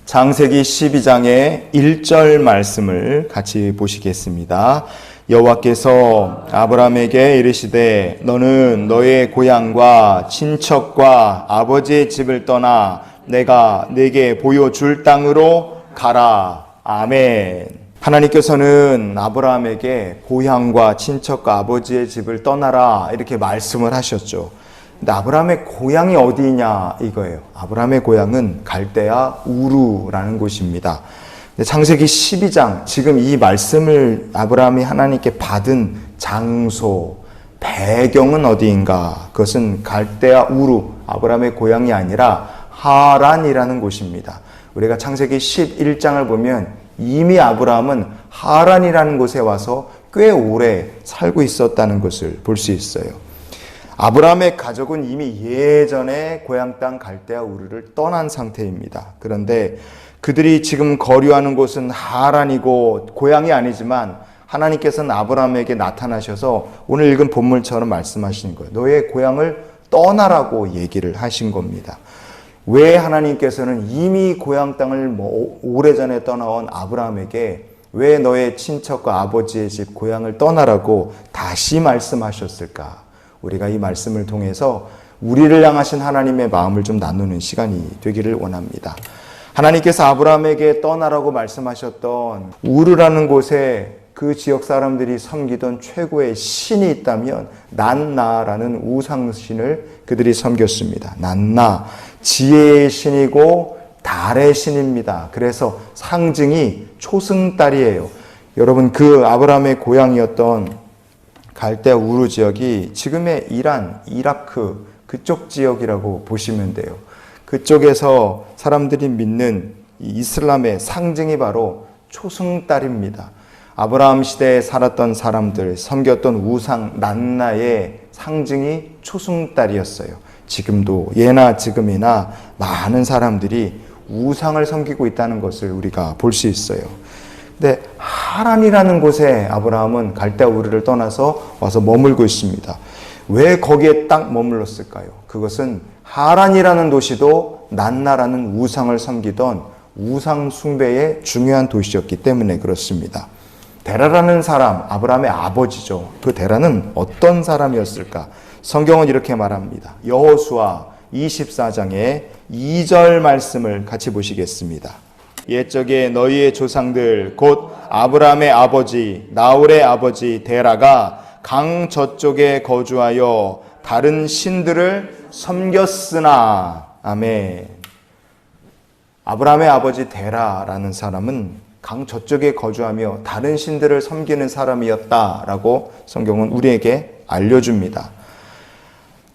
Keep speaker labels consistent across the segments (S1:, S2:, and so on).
S1: 창세기 12장의 1절 말씀을 같이 보시겠습니다. 여호와께서 아브라함에게 이르시되 너는 너의 고향과 친척과 아버지의 집을 떠나 내가 네게 보여줄 땅으로 가라. 아멘. 하나님께서는 아브라함에게 고향과 친척과 아버지의 집을 떠나라 이렇게 말씀을 하셨죠. 근데 아브라함의 고향이 어디냐 이거예요. 아브라함의 고향은 갈대아 우르라는 곳입니다. 창세기 12장 지금 이 말씀을 아브라함이 하나님께 받은 장소, 배경은 어디인가? 그것은 갈대아 우르, 아브라함의 고향이 아니라 하란이라는 곳입니다. 우리가 창세기 11장을 보면 이미 아브라함은 하란이라는 곳에 와서 꽤 오래 살고 있었다는 것을 볼 수 있어요. 아브라함의 가족은 이미 예전에 고향 땅 갈대아 우르를 떠난 상태입니다. 그런데 그들이 지금 거류하는 곳은 하란이고 고향이 아니지만 하나님께서는 아브라함에게 나타나셔서 오늘 읽은 본문처럼 말씀하시는 거예요. 너의 고향을 떠나라고 얘기를 하신 겁니다. 왜 하나님께서는 이미 고향 땅을 오래전에 떠나온 아브라함에게 왜 너의 친척과 아버지의 집 고향을 떠나라고 다시 말씀하셨을까? 우리가 이 말씀을 통해서 우리를 향하신 하나님의 마음을 좀 나누는 시간이 되기를 원합니다. 하나님께서 아브라함에게 떠나라고 말씀하셨던 우르라는 곳에 그 지역 사람들이 섬기던 최고의 신이 있다면 난나라는 우상신을 그들이 섬겼습니다. 난나, 지혜의 신이고 달의 신입니다. 그래서 상징이 초승달이에요. 여러분, 그 아브라함의 고향이었던 갈대아 우르 지역이 지금의 이란, 이라크 그쪽 지역이라고 보시면 돼요. 그쪽에서 사람들이 믿는 이슬람의 상징이 바로 초승달입니다. 아브라함 시대에 살았던 사람들, 섬겼던 우상 난나의 상징이 초승달이었어요. 지금도 예나 지금이나 많은 사람들이 우상을 섬기고 있다는 것을 우리가 볼 수 있어요. 근데 하란이라는 곳에 아브라함은 갈대아 우르를 떠나서 와서 머물고 있습니다. 왜 거기에 딱 머물렀을까요? 그것은 하란이라는 도시도 난나라는 우상을 섬기던 우상 숭배의 중요한 도시였기 때문에 그렇습니다. 데라라는 사람, 아브라함의 아버지죠. 그 데라는 어떤 사람이었을까? 성경은 이렇게 말합니다. 여호수아 24장의 2절 말씀을 같이 보시겠습니다. 옛적에 너희의 조상들 곧 아브라함의 아버지 나홀의 아버지 데라가 강 저쪽에 거주하여 다른 신들을 섬겼으나. 아멘. 아브라함의 아버지 데라라는 사람은 강 저쪽에 거주하며 다른 신들을 섬기는 사람이었다라고 성경은 우리에게 알려줍니다.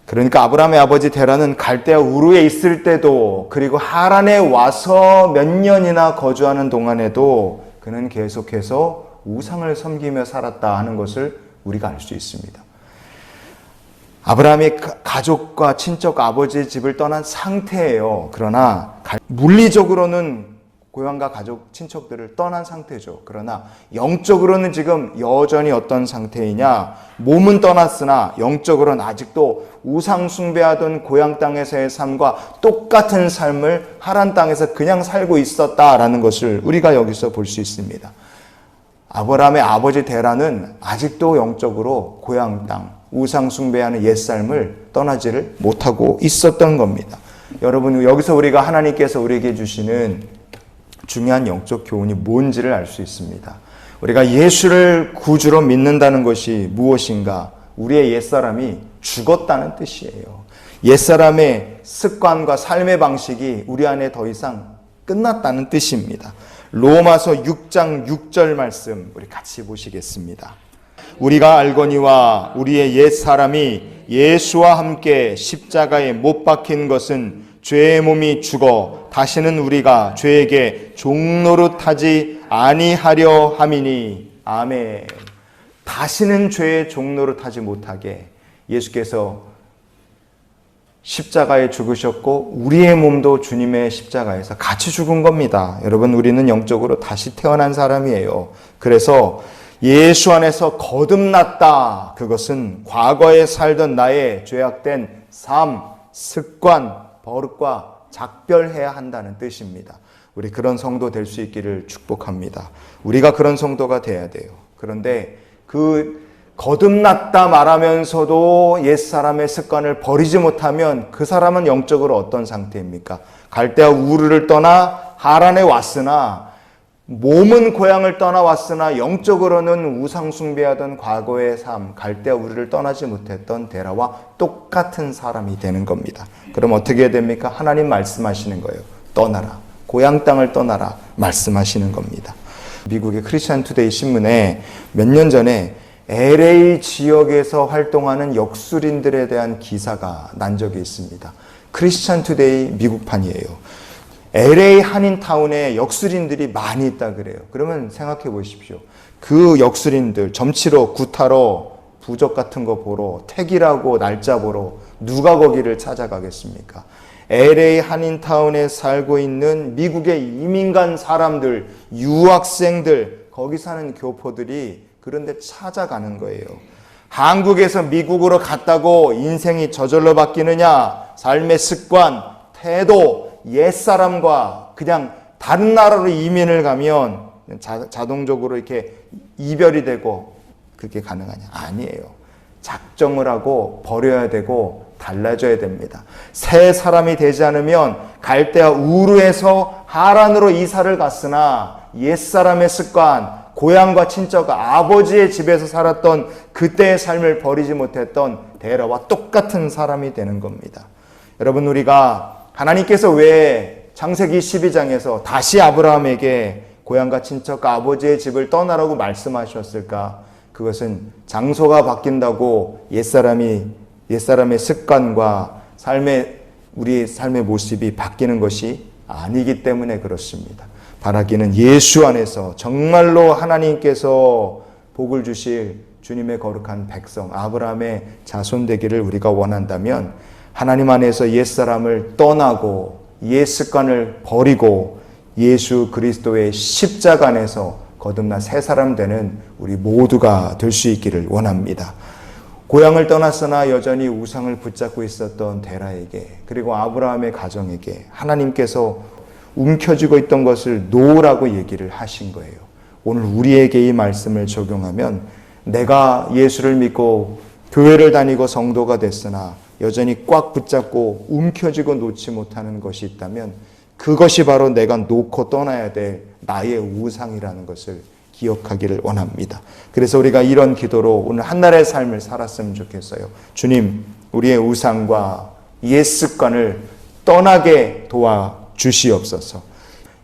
S1: 그러니까 아브라함의 아버지 데라는 갈대아 우르에 있을 때도 그리고 하란에 와서 몇 년이나 거주하는 동안에도 그는 계속해서 우상을 섬기며 살았다 하는 것을 우리가 알 수 있습니다. 아브라함이 가족과 친척 아버지의 집을 떠난 상태예요. 그러나 물리적으로는 고향과 가족, 친척들을 떠난 상태죠. 그러나 영적으로는 지금 여전히 어떤 상태이냐? 몸은 떠났으나 영적으로는 아직도 우상 숭배하던 고향 땅에서의 삶과 똑같은 삶을 하란 땅에서 그냥 살고 있었다라는 것을 우리가 여기서 볼 수 있습니다. 아브라함의 아버지 데라는 아직도 영적으로 고향 땅, 우상 숭배하는 옛삶을 떠나지를 못하고 있었던 겁니다. 여러분, 여기서 우리가 하나님께서 우리에게 주시는 중요한 영적 교훈이 뭔지를 알 수 있습니다. 우리가 예수를 구주로 믿는다는 것이 무엇인가? 우리의 옛사람이 죽었다는 뜻이에요. 옛사람의 습관과 삶의 방식이 우리 안에 더 이상 끝났다는 뜻입니다. 로마서 6장 6절 말씀 우리 같이 보시겠습니다. 우리가 알거니와 우리의 옛사람이 예수와 함께 십자가에 못 박힌 것은 죄의 몸이 죽어 다시는 우리가 죄에게 종노릇하지 아니하려 함이니. 아멘. 다시는 죄의 종노릇하지 못하게 예수께서 십자가에 죽으셨고 우리의 몸도 주님의 십자가에서 같이 죽은 겁니다. 여러분, 우리는 영적으로 다시 태어난 사람이에요. 그래서 예수 안에서 거듭났다. 그것은 과거에 살던 나의 죄악된 삶, 습관, 버릇과 작별해야 한다는 뜻입니다. 우리 그런 성도 될 수 있기를 축복합니다. 우리가 그런 성도가 돼야 돼요. 그런데 그 거듭났다 말하면서도 옛사람의 습관을 버리지 못하면 그 사람은 영적으로 어떤 상태입니까? 갈대아 우르를 떠나 하란에 왔으나 몸은 고향을 떠나왔으나 영적으로는 우상 숭배하던 과거의 삶, 갈대아 우르를 떠나지 못했던 데라와 똑같은 사람이 되는 겁니다. 그럼 어떻게 해야 됩니까? 하나님 말씀하시는 거예요. 떠나라. 고향 땅을 떠나라. 말씀하시는 겁니다. 미국의 크리스찬 투데이 신문에 몇 년 전에 LA 지역에서 활동하는 역술인들에 대한 기사가 난 적이 있습니다. 크리스찬 투데이 미국판이에요. LA 한인타운에 역술인들이 많이 있다 그래요. 그러면 생각해 보십시오. 그 역술인들 점치러, 구타러, 부적 같은 거 보러, 택이라고 날짜 보러 누가 거기를 찾아가겠습니까? LA 한인타운에 살고 있는 미국의 이민 간 사람들, 유학생들, 거기 사는 교포들이 그런데 찾아가는 거예요. 한국에서 미국으로 갔다고 인생이 저절로 바뀌느냐? 삶의 습관, 태도, 옛사람과 그냥 다른 나라로 이민을 가면 자동적으로 이렇게 이별이 되고 그게 가능하냐? 아니에요. 작정을 하고 버려야 되고 달라져야 됩니다. 새 사람이 되지 않으면 갈대아 우르에서 하란으로 이사를 갔으나 옛사람의 습관, 고향과 친척, 아버지의 집에서 살았던 그때의 삶을 버리지 못했던 데라와 똑같은 사람이 되는 겁니다. 여러분, 우리가 하나님께서 왜 창세기 12장에서 다시 아브라함에게 고향과 친척과 아버지의 집을 떠나라고 말씀하셨을까? 그것은 장소가 바뀐다고 옛사람의 습관과 우리 삶의 모습이 바뀌는 것이 아니기 때문에 그렇습니다. 바라기는 예수 안에서 정말로 하나님께서 복을 주실 주님의 거룩한 백성 아브라함의 자손 되기를 우리가 원한다면 하나님 안에서 옛사람을 떠나고 옛 습관을 버리고 예수 그리스도의 십자가 안에서 거듭나 새 사람 되는 우리 모두가 될 수 있기를 원합니다. 고향을 떠났으나 여전히 우상을 붙잡고 있었던 데라에게 그리고 아브라함의 가정에게 하나님께서 움켜쥐고 있던 것을 놓으라고 얘기를 하신 거예요. 오늘 우리에게 이 말씀을 적용하면 내가 예수를 믿고 교회를 다니고 성도가 됐으나 여전히 꽉 붙잡고 움켜쥐고 놓지 못하는 것이 있다면 그것이 바로 내가 놓고 떠나야 될 나의 우상이라는 것을 기억하기를 원합니다. 그래서 우리가 이런 기도로 오늘 한날의 삶을 살았으면 좋겠어요. 주님, 우리의 우상과 옛 습관을 떠나게 도와주시옵소서.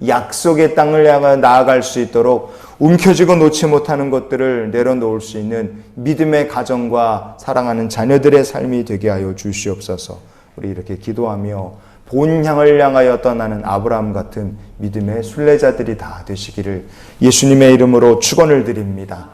S1: 약속의 땅을 향해 나아갈 수 있도록 움켜쥐고 놓지 못하는 것들을 내려놓을 수 있는 믿음의 가정과 사랑하는 자녀들의 삶이 되게 하여 주시옵소서. 우리 이렇게 기도하며 본향을 향하여 떠나는 아브라함 같은 믿음의 순례자들이 다 되시기를 예수님의 이름으로 축원을 드립니다.